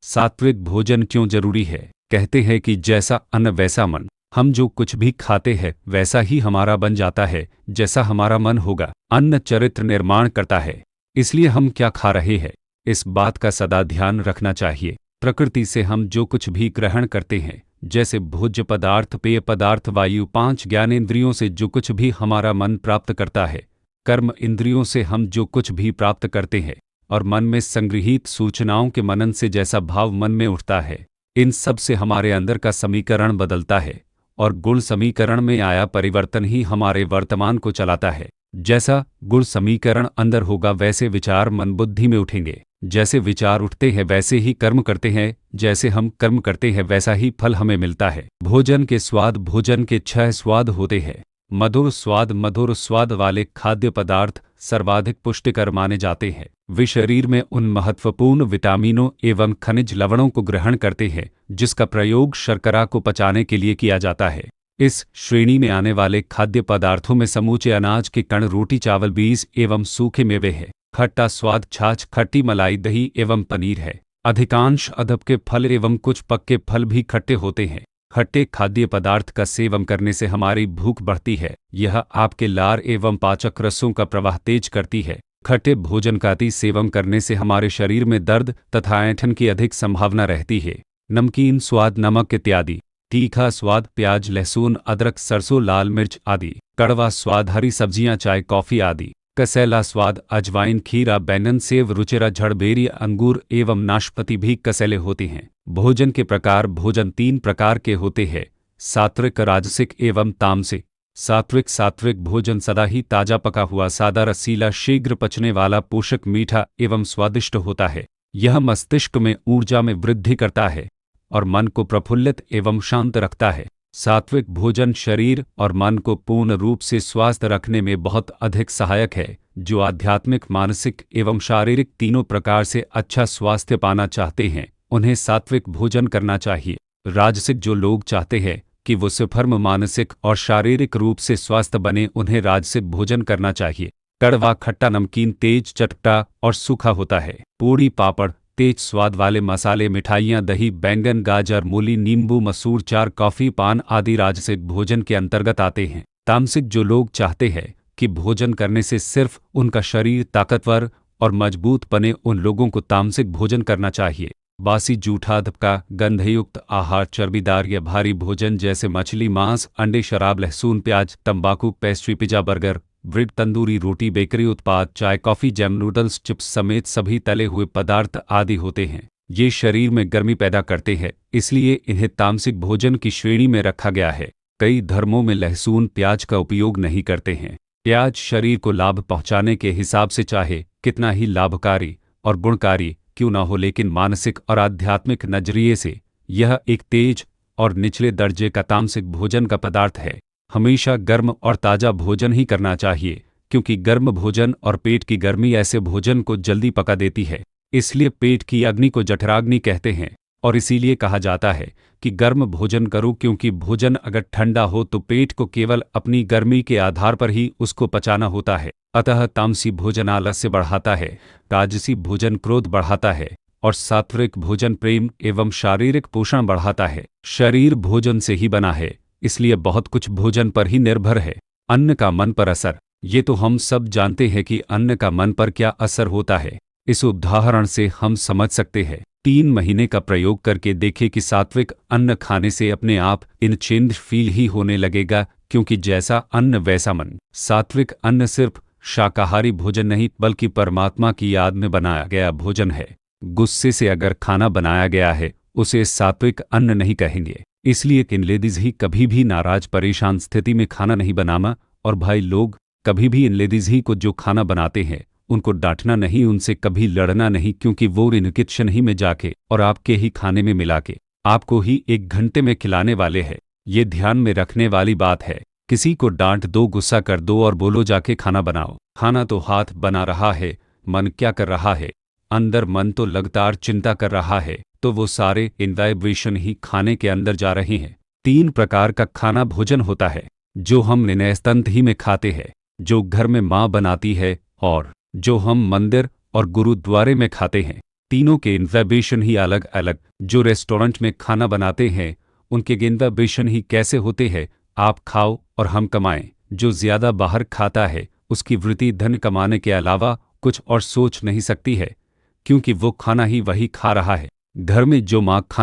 सात्विक भोजन क्यों जरूरी है? कहते हैं कि जैसा अन्न वैसा मन। हम जो कुछ भी खाते हैं वैसा ही हमारा बन जाता है। जैसा हमारा मन होगा, अन्न चरित्र निर्माण करता है। इसलिए हम क्या खा रहे हैं, इस बात का सदा ध्यान रखना चाहिए। प्रकृति से हम जो कुछ भी ग्रहण करते हैं, जैसे भोज्य पदार्थ, पेय पदार्थ, वायु, 5 ज्ञानेंद्रियों से जो कुछ भी हमारा मन प्राप्त करता है, कर्म इंद्रियों से हम जो कुछ भी प्राप्त करते हैं, और मन में संगृहीत सूचनाओं के मनन से जैसा भाव मन में उठता है, इन सब से हमारे अंदर का समीकरण बदलता है। और गुण समीकरण में आया परिवर्तन ही हमारे वर्तमान को चलाता है। जैसा गुण समीकरण अंदर होगा वैसे विचार मन बुद्धि में उठेंगे। जैसे विचार उठते हैं वैसे ही कर्म करते हैं। जैसे हम कर्म करते हैं वैसा ही फल हमें मिलता है। भोजन के स्वाद, भोजन के 6 स्वाद होते हैं। मधुर स्वाद वाले खाद्य पदार्थ सर्वाधिक पुष्टिकर माने जाते हैं। वे शरीर में उन महत्वपूर्ण विटामिनों एवं खनिज लवणों को ग्रहण करते हैं जिसका प्रयोग शर्करा को पचाने के लिए किया जाता है। इस श्रेणी में आने वाले खाद्य पदार्थों में समूचे अनाज के कण, रोटी, चावल, बीज एवं सूखे मेवे है। खट्टा स्वाद छाछ, खट्टी मलाई, दही एवं पनीर है। अधिकांश अदब के फल एवं कुछ पक्के फल भी खट्टे होते हैं। खट्टे खाद्य पदार्थ का सेवन करने से हमारी भूख बढ़ती है। यह आपके लार एवं पाचक रसों का प्रवाह तेज करती है। खट्टे भोजन का अति सेवन करने से हमारे शरीर में दर्द तथा ऐंठन की अधिक संभावना रहती है। नमकीन स्वाद, नमक इत्यादि। तीखा स्वाद, प्याज, लहसुन, अदरक, सरसों, लाल मिर्च आदि। कड़वा स्वाद, हरी सब्जियां, चाय, कॉफी आदि। कसैला स्वाद, अजवाइन, खीरा, बैंगन, सेव, रुचिरा, झड़बेरी, अंगूर एवं नाशपाती भी कसैले होते हैं। भोजन के प्रकार, भोजन 3 प्रकार के होते हैं, सात्विक, राजसिक एवं तामसिक। सात्विक भोजन सदा ही ताजा पका हुआ, सादा, रसीला, शीघ्र पचने वाला, पोषक, मीठा एवं स्वादिष्ट होता है। यह मस्तिष्क में ऊर्जा में वृद्धि करता है और मन को प्रफुल्लित एवं शांत रखता है। सात्विक भोजन शरीर और मन को पूर्ण रूप से स्वस्थ रखने में बहुत अधिक सहायक है। जो आध्यात्मिक, मानसिक एवं शारीरिक तीनों प्रकार से अच्छा स्वास्थ्य पाना चाहते हैं उन्हें सात्विक भोजन करना चाहिए। राजसिक जो लोग चाहते हैं कि वो सुफर्म मानसिक और शारीरिक रूप से स्वस्थ बने, उन्हें राजसिक भोजन करना चाहिए। कड़वा, खट्टा, नमकीन, तेज, चटपटा और सूखा होता है। पूड़ी, पापड़, तेज स्वाद वाले मसाले, मिठाइयाँ, दही, बैंगन, गाजर, मूली, नींबू, मसूर, चार, कॉफी, पान आदि राजसिक भोजन के अंतर्गत आते हैं। तामसिक जो लोग चाहते हैं कि भोजन करने से सिर्फ उनका शरीर ताकतवर और मजबूत बने, उन लोगों को तामसिक भोजन करना चाहिए। बासी, जूठा, धपका, गंधयुक्त आहार, चर्बीदार या भारी भोजन जैसे मछली, मांस, अंडे, शराब, लहसुन, प्याज, तंबाकू, pastry, pizza, burger, bread, tandoori रोटी, बेकरी उत्पाद, चाय, कॉफी, जैम, नूडल्स, चिप्स समेत सभी तले हुए पदार्थ आदि होते हैं। ये शरीर में गर्मी पैदा करते हैं, इसलिए इन्हें तामसिक भोजन की श्रेणी में रखा गया है। कई धर्मों में लहसुन, प्याज का उपयोग नहीं करते हैं। प्याज शरीर को लाभ पहुंचाने के हिसाब से चाहे कितना ही लाभकारी और गुणकारी क्यों न हो, लेकिन मानसिक और आध्यात्मिक नजरिए से यह एक तेज और निचले दर्जे का तामसिक भोजन का पदार्थ है। हमेशा गर्म और ताज़ा भोजन ही करना चाहिए, क्योंकि गर्म भोजन और पेट की गर्मी ऐसे भोजन को जल्दी पका देती है। इसलिए पेट की अग्नि को जठराग्नि कहते हैं और इसीलिए कहा जाता है कि गर्म भोजन करो, क्योंकि भोजन अगर ठंडा हो तो पेट को केवल अपनी गर्मी के आधार पर ही उसको पचाना होता है। अतः तामसी भोजन आलस्य बढ़ाता है, राजसी भोजन क्रोध बढ़ाता है और सात्विक भोजन प्रेम एवं शारीरिक पोषण बढ़ाता है। शरीर भोजन से ही बना है, इसलिए बहुत कुछ भोजन पर ही निर्भर है। अन्न का मन पर असर, ये तो हम सब जानते हैं कि अन्न का मन पर क्या असर होता है। इस उदाहरण से हम समझ सकते हैं। 3 महीने का प्रयोग करके देखें कि सात्विक अन्न खाने से अपने आप इन चेंज फील ही होने लगेगा, क्योंकि जैसा अन्न वैसा मन। सात्विक अन्न सिर्फ शाकाहारी भोजन नहीं बल्कि परमात्मा की याद में बनाया गया भोजन है। गुस्से से अगर खाना बनाया गया है उसे सात्विक अन्न नहीं कहेंगे। इसलिए इन लेडीज ही कभी भी नाराज परेशान स्थिति में खाना नहीं बनाना, और भाई लोग कभी भी इन लेडीज ही को जो खाना बनाते हैं उनको डांटना नहीं, उनसे कभी लड़ना नहीं, क्योंकि वो इन किचन ही में जाके और आपके ही खाने में मिला के आपको ही 1 घंटे में खिलाने वाले हैं। ये ध्यान में रखने वाली बात है। किसी को डांट दो, गुस्सा कर दो और बोलो जाके खाना बनाओ। खाना तो हाथ बना रहा है, मन क्या कर रहा है? अंदर मन तो लगातार चिंता कर रहा है, तो वो सारे इनवाइब्रेशन ही खाने के अंदर जा रहे हैं। 3 प्रकार का खाना भोजन होता है, जो हम निनयस्तंत ही में खाते हैं, जो घर में माँ बनाती है और जो हम मंदिर और गुरुद्वारे में खाते हैं। तीनों के इन्वेबेशन ही अलग अलग। जो रेस्टोरेंट में खाना बनाते हैं उनके इन्वेबेशन ही कैसे होते हैं, आप खाओ और हम कमाएं। जो ज़्यादा बाहर खाता है उसकी वृत्ति धन कमाने के अलावा कुछ और सोच नहीं सकती है, क्योंकि वो खाना ही वही खा रहा है। घर में जो माँ खाना